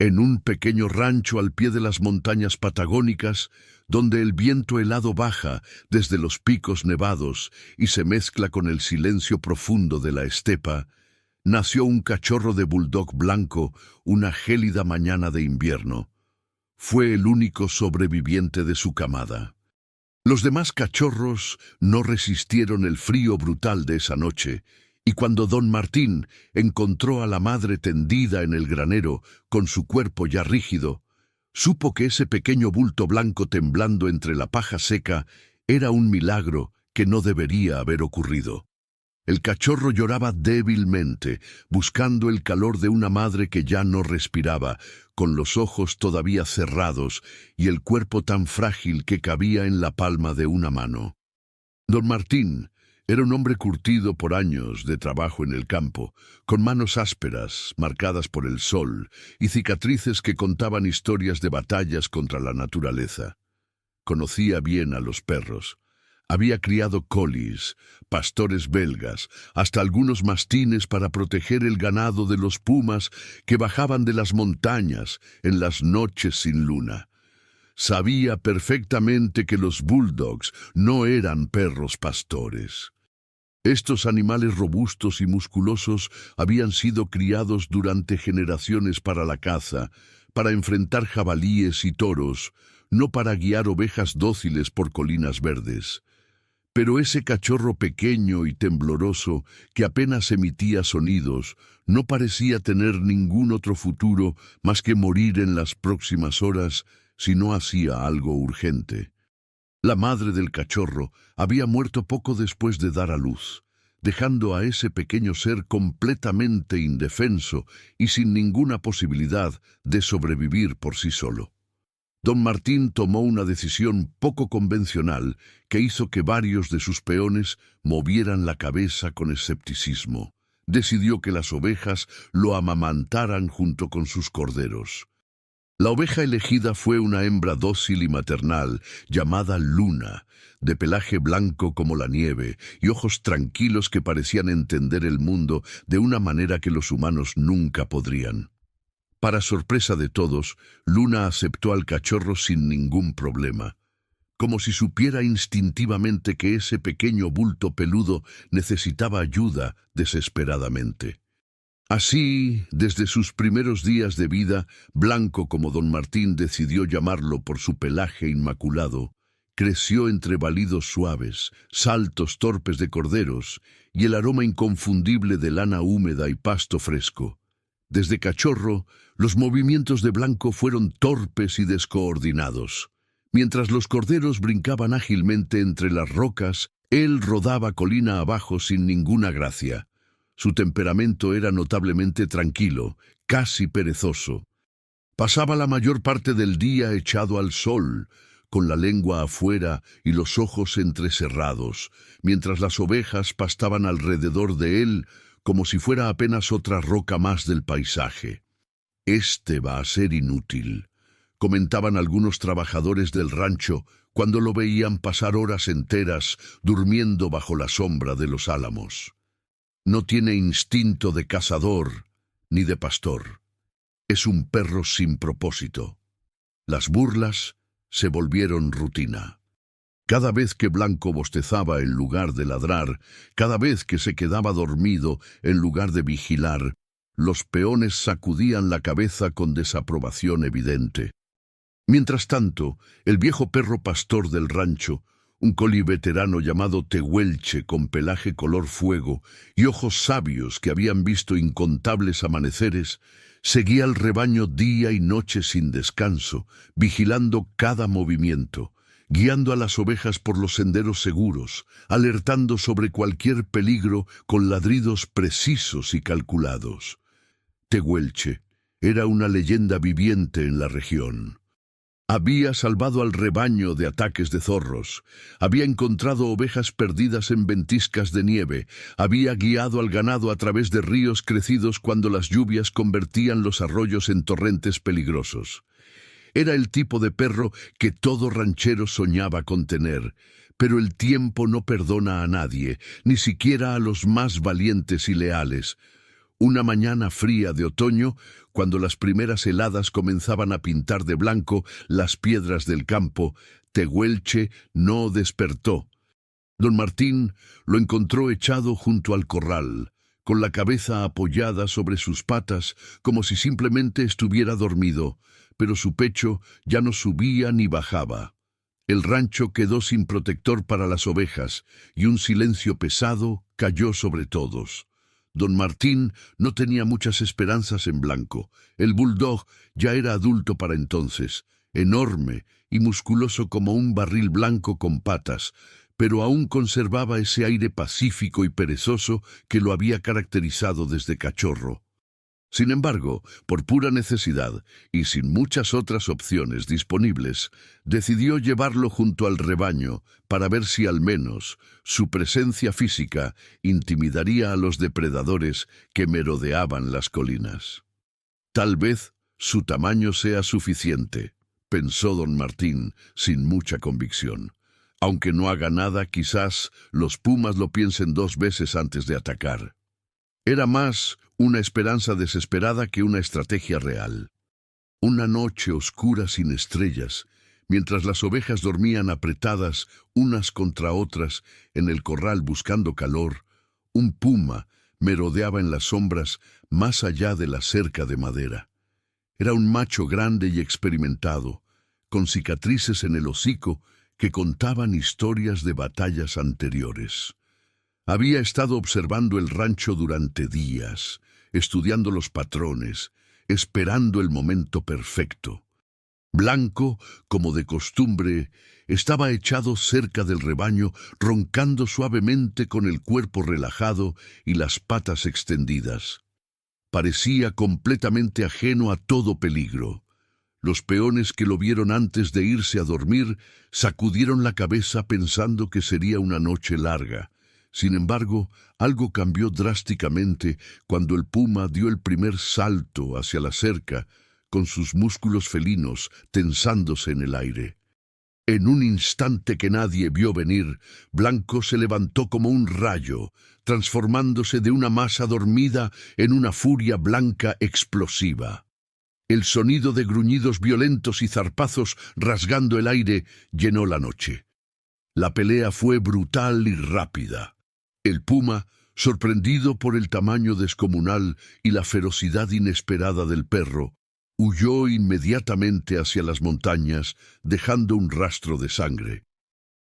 en un pequeño rancho al pie de las montañas patagónicas, donde el viento helado baja desde los picos nevados y se mezcla con el silencio profundo de la estepa, nació un cachorro de bulldog blanco una gélida mañana de invierno. Fue el único sobreviviente de su camada. Los demás cachorros no resistieron el frío brutal de esa noche, y cuando don Martín encontró a la madre tendida en el granero con su cuerpo ya rígido, supo que ese pequeño bulto blanco temblando entre la paja seca era un milagro que no debería haber ocurrido. El cachorro lloraba débilmente, buscando el calor de una madre que ya no respiraba, con los ojos todavía cerrados y el cuerpo tan frágil que cabía en la palma de una mano. Don Martín era un hombre curtido por años de trabajo en el campo, con manos ásperas, marcadas por el sol, y cicatrices que contaban historias de batallas contra la naturaleza. Conocía bien a los perros. Había criado collies, pastores belgas, hasta algunos mastines para proteger el ganado de los pumas que bajaban de las montañas en las noches sin luna. Sabía perfectamente que los bulldogs no eran perros pastores. Estos animales robustos y musculosos habían sido criados durante generaciones para la caza, para enfrentar jabalíes y toros, no para guiar ovejas dóciles por colinas verdes. Pero ese cachorro pequeño y tembloroso, que apenas emitía sonidos, no parecía tener ningún otro futuro más que morir en las próximas horas si no hacía algo urgente. La madre del cachorro había muerto poco después de dar a luz, dejando a ese pequeño ser completamente indefenso y sin ninguna posibilidad de sobrevivir por sí solo. Don Martín tomó una decisión poco convencional que hizo que varios de sus peones movieran la cabeza con escepticismo. Decidió que las ovejas lo amamantaran junto con sus corderos. La oveja elegida fue una hembra dócil y maternal llamada Luna, de pelaje blanco como la nieve y ojos tranquilos que parecían entender el mundo de una manera que los humanos nunca podrían. Para sorpresa de todos, Luna aceptó al cachorro sin ningún problema, como si supiera instintivamente que ese pequeño bulto peludo necesitaba ayuda desesperadamente. Así, desde sus primeros días de vida, Blanco, como don Martín decidió llamarlo por su pelaje inmaculado, creció entre balidos suaves, saltos torpes de corderos y el aroma inconfundible de lana húmeda y pasto fresco. Desde cachorro, los movimientos de Blanco fueron torpes y descoordinados. Mientras los corderos brincaban ágilmente entre las rocas, él rodaba colina abajo sin ninguna gracia. Su temperamento era notablemente tranquilo, casi perezoso. Pasaba la mayor parte del día echado al sol, con la lengua afuera y los ojos entrecerrados, mientras las ovejas pastaban alrededor de él como si fuera apenas otra roca más del paisaje. «Este va a ser inútil», comentaban algunos trabajadores del rancho cuando lo veían pasar horas enteras durmiendo bajo la sombra de los álamos. No tiene instinto de cazador ni de pastor. Es un perro sin propósito. Las burlas se volvieron rutina. Cada vez que Blanco bostezaba en lugar de ladrar, cada vez que se quedaba dormido en lugar de vigilar, los peones sacudían la cabeza con desaprobación evidente. Mientras tanto, el viejo perro pastor del rancho, un collie veterano llamado Tehuelche con pelaje color fuego y ojos sabios que habían visto incontables amaneceres, seguía al rebaño día y noche sin descanso, vigilando cada movimiento, guiando a las ovejas por los senderos seguros, alertando sobre cualquier peligro con ladridos precisos y calculados. Tehuelche era una leyenda viviente en la región. Había salvado al rebaño de ataques de zorros, había encontrado ovejas perdidas en ventiscas de nieve, había guiado al ganado a través de ríos crecidos cuando las lluvias convertían los arroyos en torrentes peligrosos. Era el tipo de perro que todo ranchero soñaba con tener, pero el tiempo no perdona a nadie, ni siquiera a los más valientes y leales. Una mañana fría de otoño, cuando las primeras heladas comenzaban a pintar de blanco las piedras del campo, Tehuelche no despertó. Don Martín lo encontró echado junto al corral, con la cabeza apoyada sobre sus patas, como si simplemente estuviera dormido, pero su pecho ya no subía ni bajaba. El rancho quedó sin protector para las ovejas, y un silencio pesado cayó sobre todos. Don Martín no tenía muchas esperanzas en Blanco. El bulldog ya era adulto para entonces, enorme y musculoso como un barril blanco con patas, pero aún conservaba ese aire pacífico y perezoso que lo había caracterizado desde cachorro. Sin embargo, por pura necesidad y sin muchas otras opciones disponibles, decidió llevarlo junto al rebaño para ver si al menos su presencia física intimidaría a los depredadores que merodeaban las colinas. Tal vez su tamaño sea suficiente, pensó don Martín sin mucha convicción. Aunque no haga nada, quizás los pumas lo piensen 2 veces antes de atacar. Era más una esperanza desesperada que una estrategia real. Una noche oscura sin estrellas, mientras las ovejas dormían apretadas unas contra otras en el corral buscando calor, un puma merodeaba en las sombras más allá de la cerca de madera. Era un macho grande y experimentado, con cicatrices en el hocico que contaban historias de batallas anteriores. Había estado observando el rancho durante días, estudiando los patrones, esperando el momento perfecto. Blanco, como de costumbre, estaba echado cerca del rebaño, roncando suavemente con el cuerpo relajado y las patas extendidas. Parecía completamente ajeno a todo peligro. Los peones que lo vieron antes de irse a dormir sacudieron la cabeza pensando que sería una noche larga. Sin embargo, algo cambió drásticamente cuando el puma dio el primer salto hacia la cerca, con sus músculos felinos tensándose en el aire. En un instante que nadie vio venir, Blanco se levantó como un rayo, transformándose de una masa dormida en una furia blanca explosiva. El sonido de gruñidos violentos y zarpazos rasgando el aire llenó la noche. La pelea fue brutal y rápida. El puma, sorprendido por el tamaño descomunal y la ferocidad inesperada del perro, huyó inmediatamente hacia las montañas, dejando un rastro de sangre.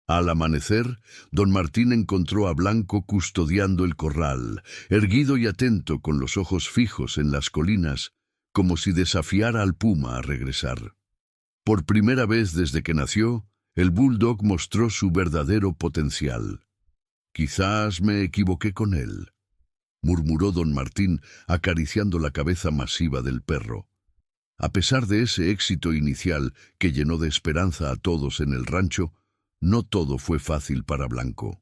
Al amanecer, don Martín encontró a Blanco custodiando el corral, erguido y atento con los ojos fijos en las colinas, como si desafiara al puma a regresar. Por primera vez desde que nació, el bulldog mostró su verdadero potencial. «Quizás me equivoqué con él», murmuró don Martín, acariciando la cabeza masiva del perro. A pesar de ese éxito inicial que llenó de esperanza a todos en el rancho, no todo fue fácil para Blanco.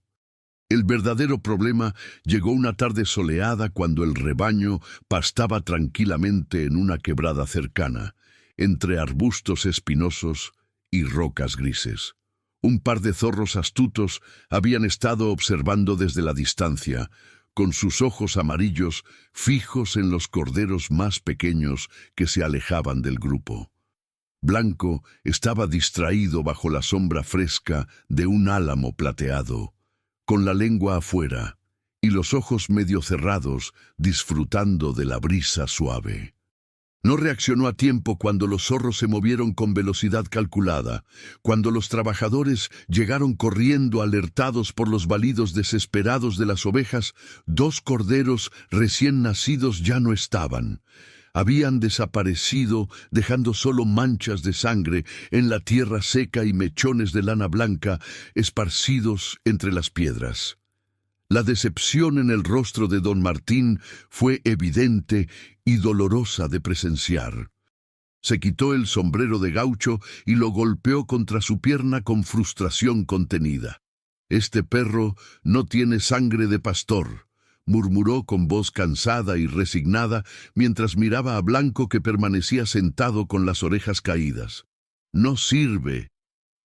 El verdadero problema llegó una tarde soleada cuando el rebaño pastaba tranquilamente en una quebrada cercana, entre arbustos espinosos y rocas grises. Un par de zorros astutos habían estado observando desde la distancia, con sus ojos amarillos fijos en los corderos más pequeños que se alejaban del grupo. Blanco estaba distraído bajo la sombra fresca de un álamo plateado, con la lengua afuera y los ojos medio cerrados, disfrutando de la brisa suave. No reaccionó a tiempo cuando los zorros se movieron con velocidad calculada, cuando los trabajadores llegaron corriendo alertados por los balidos desesperados de las ovejas. 2 corderos recién nacidos ya no estaban. Habían desaparecido, dejando solo manchas de sangre en la tierra seca y mechones de lana blanca esparcidos entre las piedras. La decepción en el rostro de don Martín fue evidente y dolorosa de presenciar. Se quitó el sombrero de gaucho y lo golpeó contra su pierna con frustración contenida. «Este perro no tiene sangre de pastor», murmuró con voz cansada y resignada mientras miraba a Blanco, que permanecía sentado con las orejas caídas. «No sirve.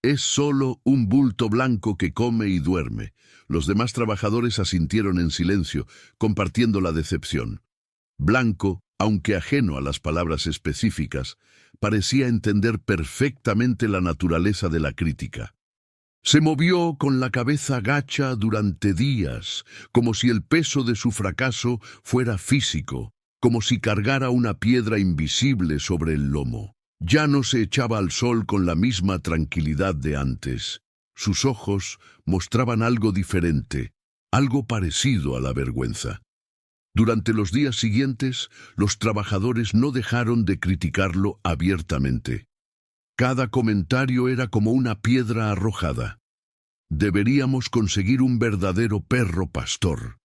Es solo un bulto blanco que come y duerme». Los demás trabajadores asintieron en silencio, compartiendo la decepción. Blanco Aunque ajeno a las palabras específicas, parecía entender perfectamente la naturaleza de la crítica. Se movió con la cabeza gacha durante días, como si el peso de su fracaso fuera físico, como si cargara una piedra invisible sobre el lomo. Ya no se echaba al sol con la misma tranquilidad de antes. Sus ojos mostraban algo diferente, algo parecido a la vergüenza. Durante los días siguientes, los trabajadores no dejaron de criticarlo abiertamente. Cada comentario era como una piedra arrojada. Deberíamos conseguir un verdadero perro pastor.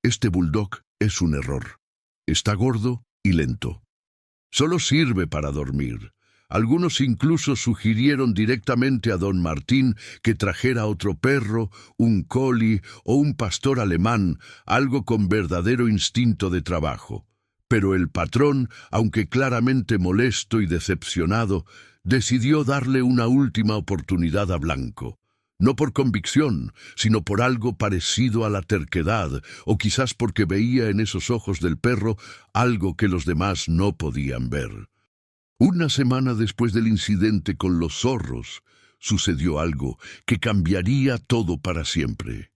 Este bulldog es un error. Está gordo y lento. Solo sirve para dormir. Algunos incluso sugirieron directamente a don Martín que trajera otro perro, un collie o un pastor alemán, algo con verdadero instinto de trabajo. Pero el patrón, aunque claramente molesto y decepcionado, decidió darle una última oportunidad a Blanco. No por convicción, sino por algo parecido a la terquedad, o quizás porque veía en esos ojos del perro algo que los demás no podían ver. Una semana después del incidente con los zorros, sucedió algo que cambiaría todo para siempre.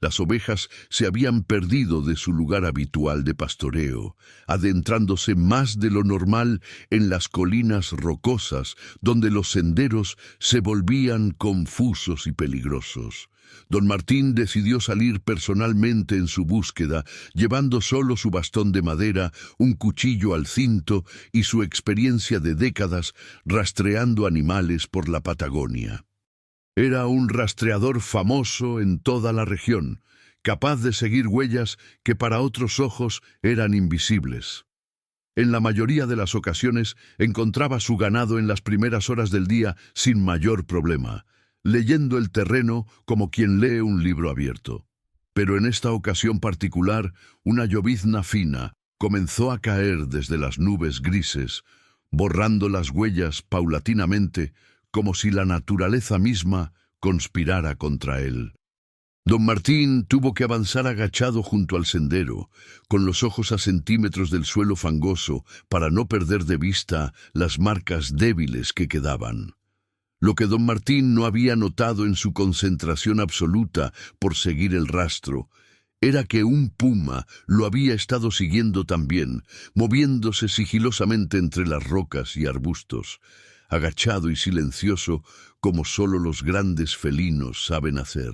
Las ovejas se habían perdido de su lugar habitual de pastoreo, adentrándose más de lo normal en las colinas rocosas, donde los senderos se volvían confusos y peligrosos. Don Martín decidió salir personalmente en su búsqueda, llevando solo su bastón de madera, un cuchillo al cinto y su experiencia de décadas rastreando animales por la Patagonia. Era un rastreador famoso en toda la región, capaz de seguir huellas que para otros ojos eran invisibles. En la mayoría de las ocasiones encontraba su ganado en las primeras horas del día sin mayor problema, leyendo el terreno como quien lee un libro abierto. Pero en esta ocasión particular, una llovizna fina comenzó a caer desde las nubes grises, borrando las huellas paulatinamente, como si la naturaleza misma conspirara contra él. Don Martín tuvo que avanzar agachado junto al sendero, con los ojos a centímetros del suelo fangoso, para no perder de vista las marcas débiles que quedaban. Lo que don Martín no había notado en su concentración absoluta por seguir el rastro, era que un puma lo había estado siguiendo también, moviéndose sigilosamente entre las rocas y arbustos, agachado y silencioso como solo los grandes felinos saben hacer.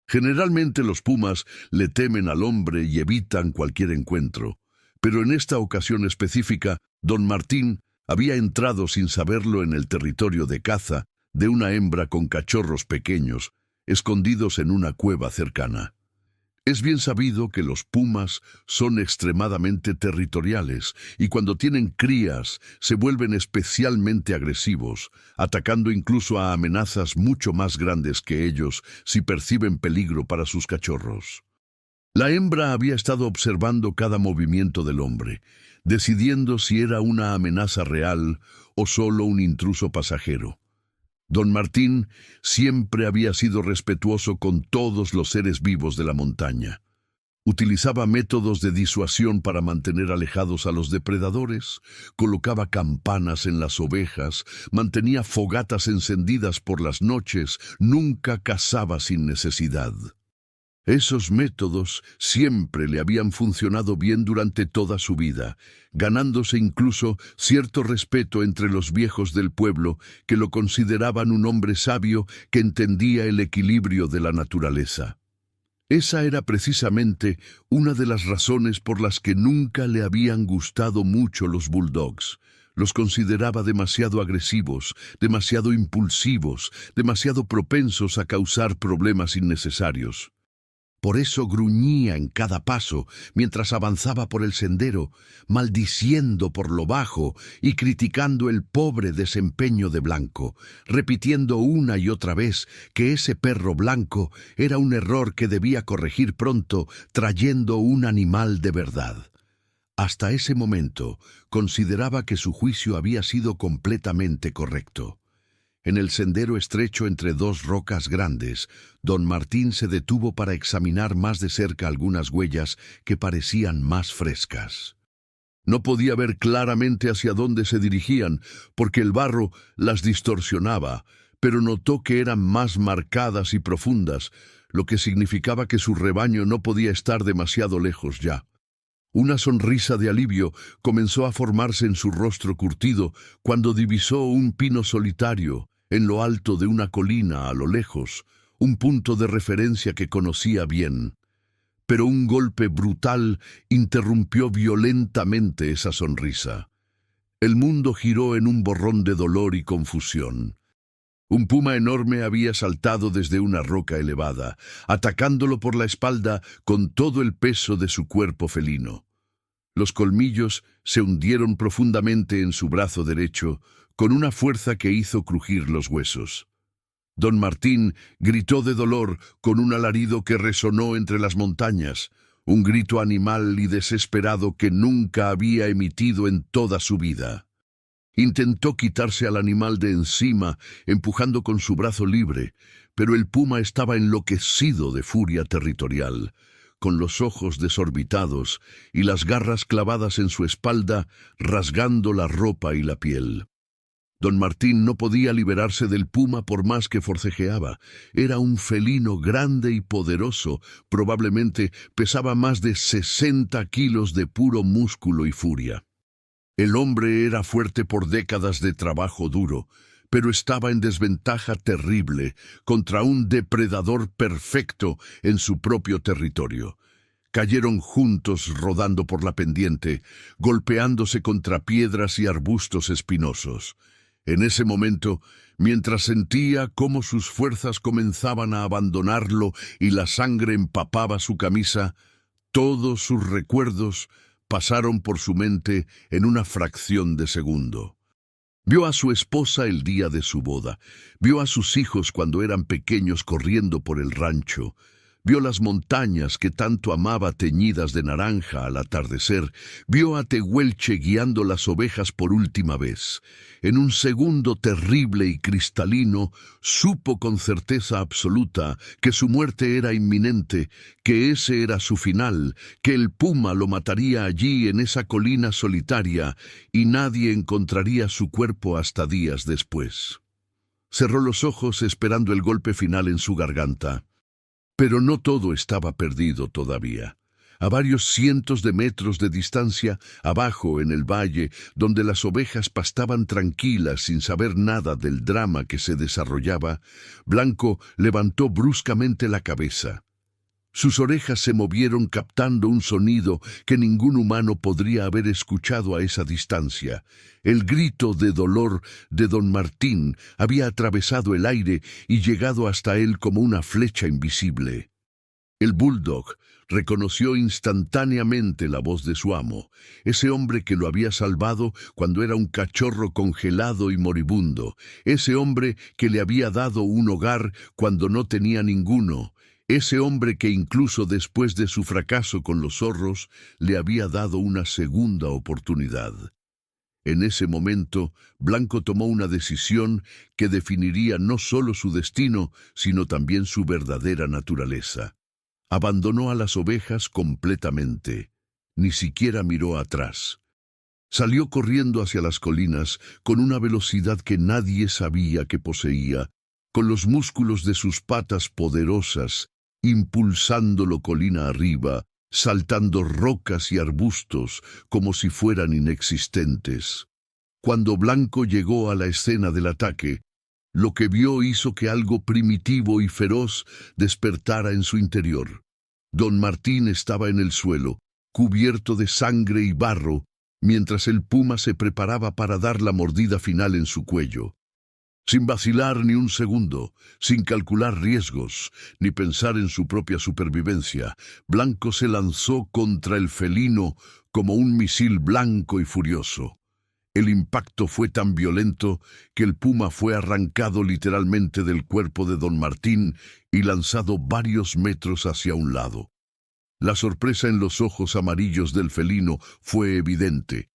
Generalmente los pumas le temen al hombre y evitan cualquier encuentro, pero en esta ocasión específica, don Martín había entrado sin saberlo en el territorio de caza de una hembra con cachorros pequeños, escondidos en una cueva cercana. Es bien sabido que los pumas son extremadamente territoriales y cuando tienen crías se vuelven especialmente agresivos, atacando incluso a amenazas mucho más grandes que ellos si perciben peligro para sus cachorros. La hembra había estado observando cada movimiento del hombre, decidiendo si era una amenaza real o solo un intruso pasajero. Don Martín siempre había sido respetuoso con todos los seres vivos de la montaña. Utilizaba métodos de disuasión para mantener alejados a los depredadores, colocaba campanas en las ovejas, mantenía fogatas encendidas por las noches, nunca cazaba sin necesidad. Esos métodos siempre le habían funcionado bien durante toda su vida, ganándose incluso cierto respeto entre los viejos del pueblo que lo consideraban un hombre sabio que entendía el equilibrio de la naturaleza. Esa era precisamente una de las razones por las que nunca le habían gustado mucho los bulldogs. Los consideraba demasiado agresivos, demasiado impulsivos, demasiado propensos a causar problemas innecesarios. Por eso gruñía en cada paso mientras avanzaba por el sendero, maldiciendo por lo bajo y criticando el pobre desempeño de Blanco, repitiendo una y otra vez que ese perro blanco era un error que debía corregir pronto, trayendo un animal de verdad. Hasta ese momento consideraba que su juicio había sido completamente correcto. En el sendero estrecho entre dos rocas grandes, don Martín se detuvo para examinar más de cerca algunas huellas que parecían más frescas. No podía ver claramente hacia dónde se dirigían, porque el barro las distorsionaba, pero notó que eran más marcadas y profundas, lo que significaba que su rebaño no podía estar demasiado lejos ya. Una sonrisa de alivio comenzó a formarse en su rostro curtido cuando divisó un pino solitario en lo alto de una colina a lo lejos, un punto de referencia que conocía bien. Pero un golpe brutal interrumpió violentamente esa sonrisa. El mundo giró en un borrón de dolor y confusión. Un puma enorme había saltado desde una roca elevada, atacándolo por la espalda con todo el peso de su cuerpo felino. Los colmillos se hundieron profundamente en su brazo derecho, con una fuerza que hizo crujir los huesos. Don Martín gritó de dolor con un alarido que resonó entre las montañas, un grito animal y desesperado que nunca había emitido en toda su vida. Intentó quitarse al animal de encima, empujando con su brazo libre, pero el puma estaba enloquecido de furia territorial, con los ojos desorbitados y las garras clavadas en su espalda, rasgando la ropa y la piel. Don Martín no podía liberarse del puma por más que forcejeaba. Era un felino grande y poderoso, probablemente pesaba más de 60 kilos de puro músculo y furia. El hombre era fuerte por décadas de trabajo duro, pero estaba en desventaja terrible contra un depredador perfecto en su propio territorio. Cayeron juntos rodando por la pendiente, golpeándose contra piedras y arbustos espinosos. En ese momento, mientras sentía cómo sus fuerzas comenzaban a abandonarlo y la sangre empapaba su camisa, todos sus recuerdos pasaron por su mente en una fracción de segundo. Vio a su esposa el día de su boda, vio a sus hijos cuando eran pequeños corriendo por el rancho, vio las montañas que tanto amaba teñidas de naranja al atardecer, vio a Tehuelche guiando las ovejas por última vez. En un segundo terrible y cristalino, supo con certeza absoluta que su muerte era inminente, que ese era su final, que el puma lo mataría allí en esa colina solitaria y nadie encontraría su cuerpo hasta días después. Cerró los ojos esperando el golpe final en su garganta. Pero no todo estaba perdido todavía. A varios cientos de metros de distancia, abajo en el valle, donde las ovejas pastaban tranquilas sin saber nada del drama que se desarrollaba, Blanco levantó bruscamente la cabeza. Sus orejas se movieron captando un sonido que ningún humano podría haber escuchado a esa distancia. El grito de dolor de don Martín había atravesado el aire y llegado hasta él como una flecha invisible. El bulldog reconoció instantáneamente la voz de su amo, ese hombre que lo había salvado cuando era un cachorro congelado y moribundo, ese hombre que le había dado un hogar cuando no tenía ninguno, ese hombre que incluso después de su fracaso con los zorros le había dado una segunda oportunidad. En ese momento, Blanco tomó una decisión que definiría no solo su destino, sino también su verdadera naturaleza. Abandonó a las ovejas completamente. Ni siquiera miró atrás. Salió corriendo hacia las colinas con una velocidad que nadie sabía que poseía, con los músculos de sus patas poderosas, impulsándolo colina arriba, saltando rocas y arbustos como si fueran inexistentes. Cuando Blanco llegó a la escena del ataque, lo que vio hizo que algo primitivo y feroz despertara en su interior. Don Martín estaba en el suelo, cubierto de sangre y barro, mientras el puma se preparaba para dar la mordida final en su cuello. Sin vacilar ni un segundo, sin calcular riesgos, ni pensar en su propia supervivencia, Blanco se lanzó contra el felino como un misil blanco y furioso. El impacto fue tan violento que el puma fue arrancado literalmente del cuerpo de don Martín y lanzado varios metros hacia un lado. La sorpresa en los ojos amarillos del felino fue evidente.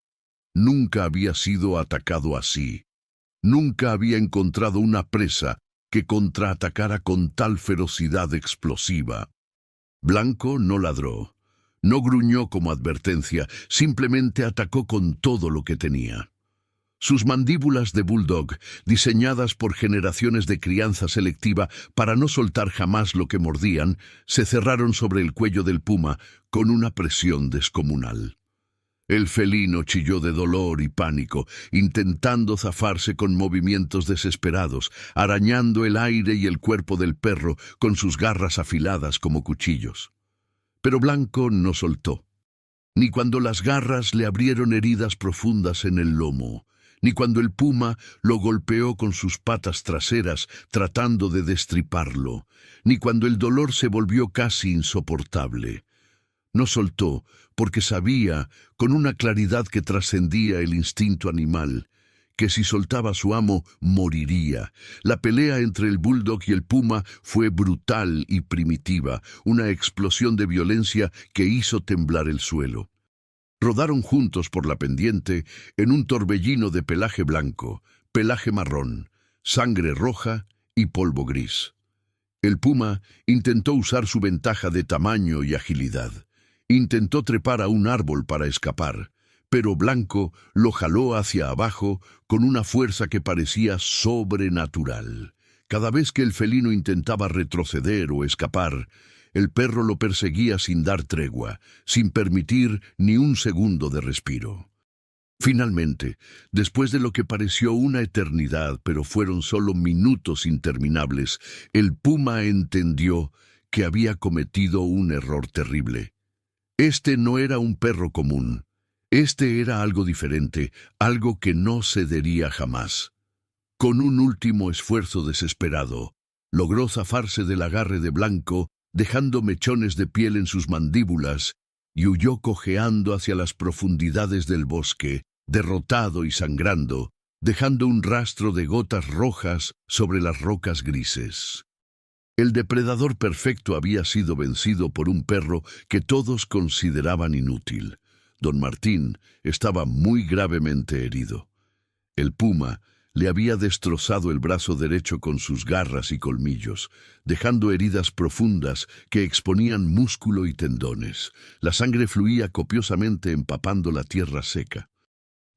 Nunca había sido atacado así. Nunca había encontrado una presa que contraatacara con tal ferocidad explosiva. Blanco no ladró. No gruñó como advertencia, simplemente atacó con todo lo que tenía. Sus mandíbulas de bulldog, diseñadas por generaciones de crianza selectiva para no soltar jamás lo que mordían, se cerraron sobre el cuello del puma con una presión descomunal. El felino chilló de dolor y pánico, intentando zafarse con movimientos desesperados, arañando el aire y el cuerpo del perro con sus garras afiladas como cuchillos. Pero Blanco no soltó, ni cuando las garras le abrieron heridas profundas en el lomo, ni cuando el puma lo golpeó con sus patas traseras tratando de destriparlo, ni cuando el dolor se volvió casi insoportable. No soltó porque sabía, con una claridad que trascendía el instinto animal, que si soltaba a su amo, moriría. La pelea entre el bulldog y el puma fue brutal y primitiva, una explosión de violencia que hizo temblar el suelo. Rodaron juntos por la pendiente en un torbellino de pelaje blanco, pelaje marrón, sangre roja y polvo gris. El puma intentó usar su ventaja de tamaño y agilidad. Intentó trepar a un árbol para escapar, pero Blanco lo jaló hacia abajo con una fuerza que parecía sobrenatural. Cada vez que el felino intentaba retroceder o escapar, el perro lo perseguía sin dar tregua, sin permitir ni un segundo de respiro. Finalmente, después de lo que pareció una eternidad, pero fueron solo minutos interminables, el puma entendió que había cometido un error terrible. Este no era un perro común. Este era algo diferente, algo que no cedería jamás. Con un último esfuerzo desesperado, logró zafarse del agarre de Blanco, dejando mechones de piel en sus mandíbulas, y huyó cojeando hacia las profundidades del bosque, derrotado y sangrando, dejando un rastro de gotas rojas sobre las rocas grises. El depredador perfecto había sido vencido por un perro que todos consideraban inútil. Don Martín estaba muy gravemente herido. El puma le había destrozado el brazo derecho con sus garras y colmillos, dejando heridas profundas que exponían músculo y tendones. La sangre fluía copiosamente empapando la tierra seca.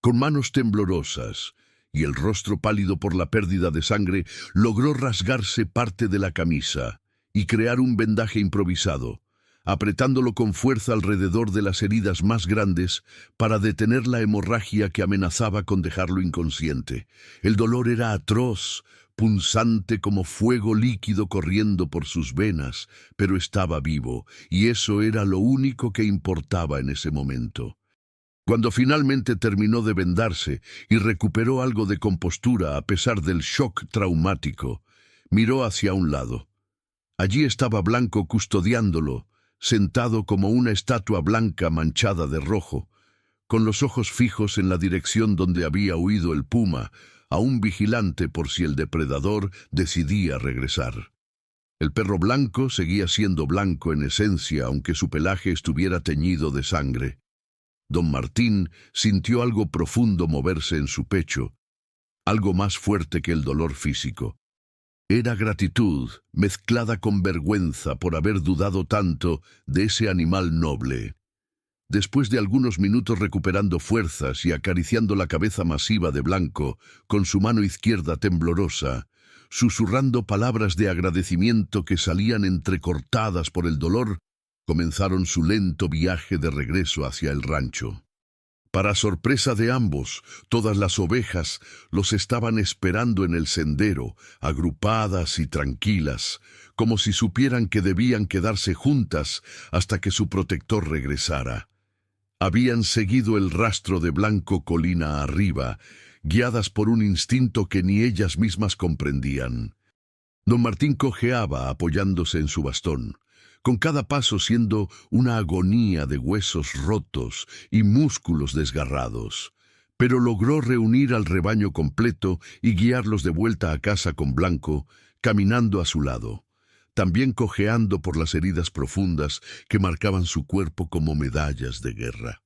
Con manos temblorosas y el rostro pálido por la pérdida de sangre, logró rasgarse parte de la camisa y crear un vendaje improvisado, apretándolo con fuerza alrededor de las heridas más grandes para detener la hemorragia que amenazaba con dejarlo inconsciente. El dolor era atroz, punzante como fuego líquido corriendo por sus venas, pero estaba vivo, y eso era lo único que importaba en ese momento. Cuando finalmente terminó de vendarse y recuperó algo de compostura a pesar del shock traumático, miró hacia un lado. Allí estaba Blanco custodiándolo, sentado como una estatua blanca manchada de rojo, con los ojos fijos en la dirección donde había huido el puma, aún vigilante por si el depredador decidía regresar. El perro Blanco seguía siendo blanco en esencia, aunque su pelaje estuviera teñido de sangre. Don Martín sintió algo profundo moverse en su pecho, algo más fuerte que el dolor físico. Era gratitud, mezclada con vergüenza por haber dudado tanto de ese animal noble. Después de algunos minutos recuperando fuerzas y acariciando la cabeza masiva de Blanco con su mano izquierda temblorosa, susurrando palabras de agradecimiento que salían entrecortadas por el dolor, comenzaron su lento viaje de regreso hacia el rancho. Para sorpresa de ambos, todas las ovejas los estaban esperando en el sendero, agrupadas y tranquilas, como si supieran que debían quedarse juntas hasta que su protector regresara. Habían seguido el rastro de Blanco colina arriba, guiadas por un instinto que ni ellas mismas comprendían. Don Martín cojeaba apoyándose en su bastón, con cada paso siendo una agonía de huesos rotos y músculos desgarrados, pero logró reunir al rebaño completo y guiarlos de vuelta a casa con Blanco, caminando a su lado, también cojeando por las heridas profundas que marcaban su cuerpo como medallas de guerra.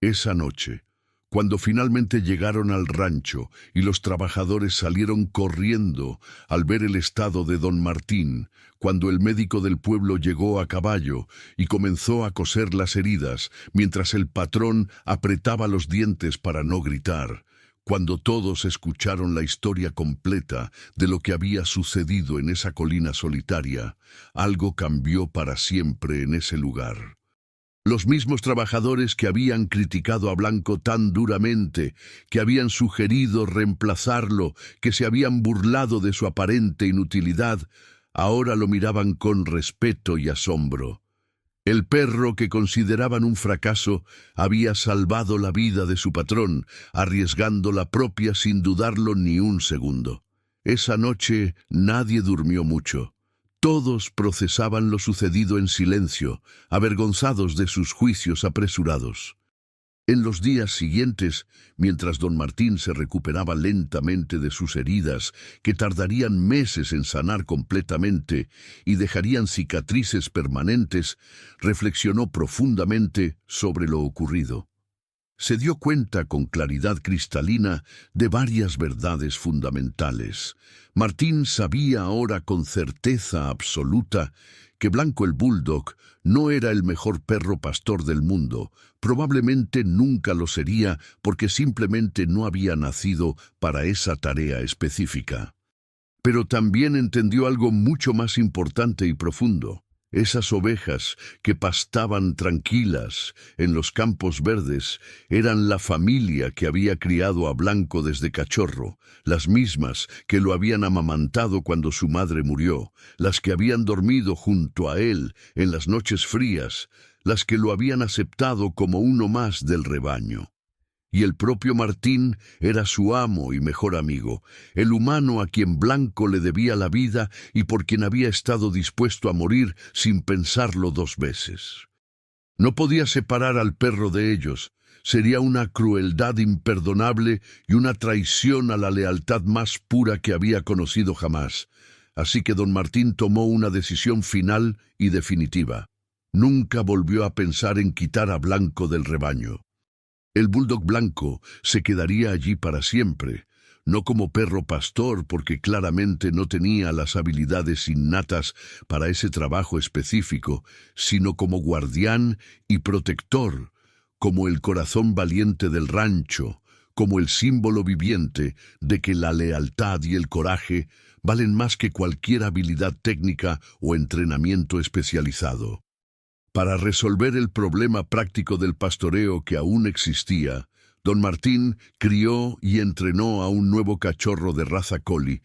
Esa noche, Cuando finalmente llegaron al rancho y los trabajadores salieron corriendo al ver el estado de don Martín, cuando el médico del pueblo llegó a caballo y comenzó a coser las heridas, mientras el patrón apretaba los dientes para no gritar, cuando todos escucharon la historia completa de lo que había sucedido en esa colina solitaria, algo cambió para siempre en ese lugar. Los mismos trabajadores que habían criticado a Blanco tan duramente, que habían sugerido reemplazarlo, que se habían burlado de su aparente inutilidad, ahora lo miraban con respeto y asombro. El perro que consideraban un fracaso había salvado la vida de su patrón, arriesgando la propia sin dudarlo ni un segundo. Esa noche nadie durmió mucho. Todos procesaban lo sucedido en silencio, avergonzados de sus juicios apresurados. En los días siguientes, mientras don Martín se recuperaba lentamente de sus heridas, que tardarían meses en sanar completamente y dejarían cicatrices permanentes, reflexionó profundamente sobre lo ocurrido. Se dio cuenta con claridad cristalina de varias verdades fundamentales. Martín sabía ahora con certeza absoluta que Blanco el Bulldog no era el mejor perro pastor del mundo. Probablemente nunca lo sería porque simplemente no había nacido para esa tarea específica. Pero también entendió algo mucho más importante y profundo. Esas ovejas que pastaban tranquilas en los campos verdes eran la familia que había criado a Blanco desde cachorro, las mismas que lo habían amamantado cuando su madre murió, las que habían dormido junto a él en las noches frías, las que lo habían aceptado como uno más del rebaño. Y el propio Martín era su amo y mejor amigo, el humano a quien Blanco le debía la vida y por quien había estado dispuesto a morir sin pensarlo dos veces. No podía separar al perro de ellos. Sería una crueldad imperdonable y una traición a la lealtad más pura que había conocido jamás. Así que don Martín tomó una decisión final y definitiva. Nunca volvió a pensar en quitar a Blanco del rebaño. El bulldog blanco se quedaría allí para siempre, no como perro pastor porque claramente no tenía las habilidades innatas para ese trabajo específico, sino como guardián y protector, como el corazón valiente del rancho, como el símbolo viviente de que la lealtad y el coraje valen más que cualquier habilidad técnica o entrenamiento especializado. Para resolver el problema práctico del pastoreo que aún existía, don Martín crió y entrenó a un nuevo cachorro de raza collie,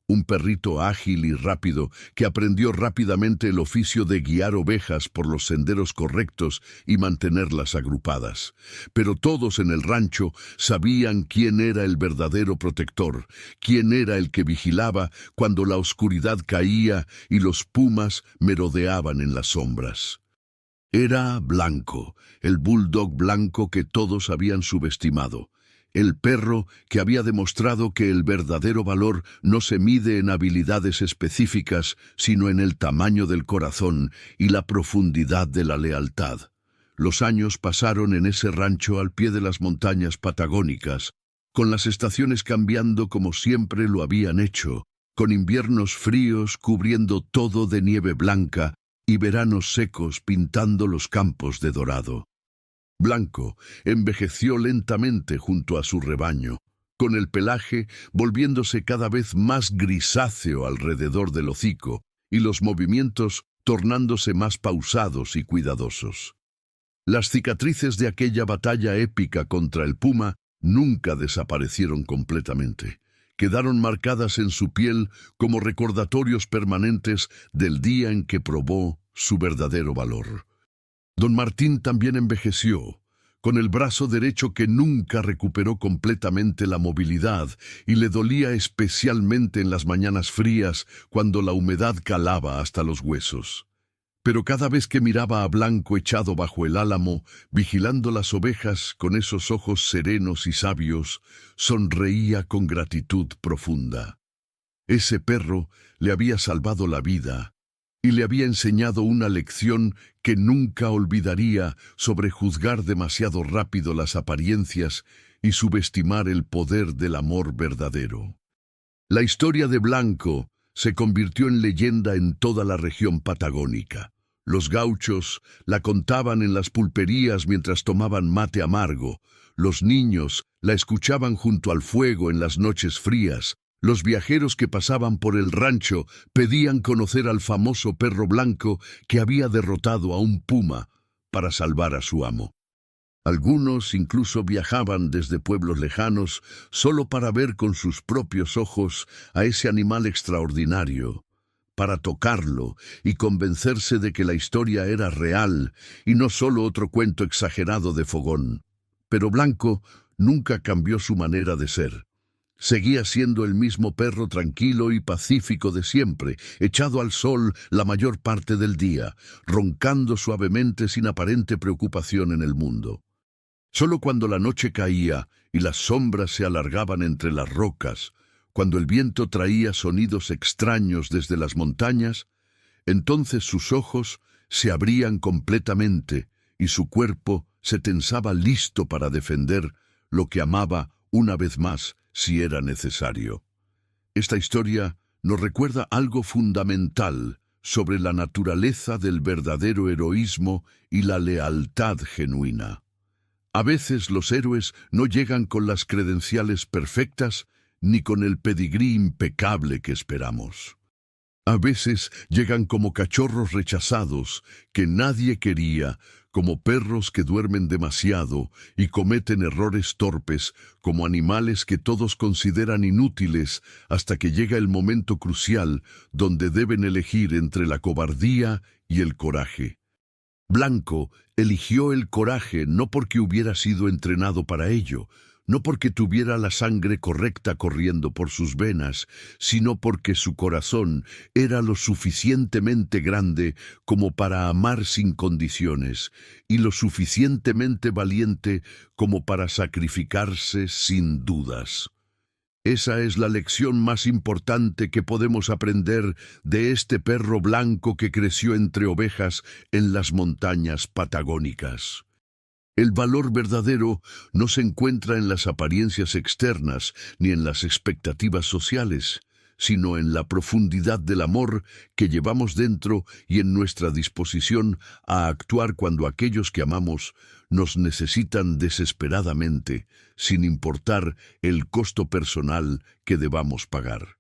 un perrito ágil y rápido que aprendió rápidamente el oficio de guiar ovejas por los senderos correctos y mantenerlas agrupadas. Pero todos en el rancho sabían quién era el verdadero protector, quién era el que vigilaba cuando la oscuridad caía y los pumas merodeaban en las sombras. Era Blanco, el bulldog blanco que todos habían subestimado, el perro que había demostrado que el verdadero valor no se mide en habilidades específicas, sino en el tamaño del corazón y la profundidad de la lealtad. Los años pasaron en ese rancho al pie de las montañas patagónicas, con las estaciones cambiando como siempre lo habían hecho, con inviernos fríos cubriendo todo de nieve blanca, y veranos secos pintando los campos de dorado. Blanco envejeció lentamente junto a su rebaño, con el pelaje volviéndose cada vez más grisáceo alrededor del hocico y los movimientos tornándose más pausados y cuidadosos. Las cicatrices de aquella batalla épica contra el puma nunca desaparecieron completamente. Quedaron marcadas en su piel como recordatorios permanentes del día en que probó su verdadero valor. Don Martín también envejeció, con el brazo derecho que nunca recuperó completamente la movilidad y le dolía especialmente en las mañanas frías cuando la humedad calaba hasta los huesos. Pero cada vez que miraba a Blanco echado bajo el álamo, vigilando las ovejas con esos ojos serenos y sabios, sonreía con gratitud profunda. Ese perro le había salvado la vida y le había enseñado una lección que nunca olvidaría sobre juzgar demasiado rápido las apariencias y subestimar el poder del amor verdadero. La historia de Blanco se convirtió en leyenda en toda la región patagónica. Los gauchos la contaban en las pulperías mientras tomaban mate amargo. Los niños la escuchaban junto al fuego en las noches frías. Los viajeros que pasaban por el rancho pedían conocer al famoso perro blanco que había derrotado a un puma para salvar a su amo. Algunos incluso viajaban desde pueblos lejanos solo para ver con sus propios ojos a ese animal extraordinario, para tocarlo y convencerse de que la historia era real y no solo otro cuento exagerado de fogón. Pero Blanco nunca cambió su manera de ser. Seguía siendo el mismo perro tranquilo y pacífico de siempre, echado al sol la mayor parte del día, roncando suavemente sin aparente preocupación en el mundo. Solo cuando la noche caía y las sombras se alargaban entre las rocas, cuando el viento traía sonidos extraños desde las montañas, entonces sus ojos se abrían completamente y su cuerpo se tensaba listo para defender lo que amaba una vez más si era necesario. Esta historia nos recuerda algo fundamental sobre la naturaleza del verdadero heroísmo y la lealtad genuina. A veces los héroes no llegan con las credenciales perfectas ni con el pedigrí impecable que esperamos. A veces llegan como cachorros rechazados que nadie quería, como perros que duermen demasiado y cometen errores torpes, como animales que todos consideran inútiles hasta que llega el momento crucial donde deben elegir entre la cobardía y el coraje. Blanco eligió el coraje no porque hubiera sido entrenado para ello, no porque tuviera la sangre correcta corriendo por sus venas, sino porque su corazón era lo suficientemente grande como para amar sin condiciones y lo suficientemente valiente como para sacrificarse sin dudas. Esa es la lección más importante que podemos aprender de este perro blanco que creció entre ovejas en las montañas patagónicas. El valor verdadero no se encuentra en las apariencias externas ni en las expectativas sociales, sino en la profundidad del amor que llevamos dentro y en nuestra disposición a actuar cuando aquellos que amamos nos necesitan desesperadamente, sin importar el costo personal que debamos pagar.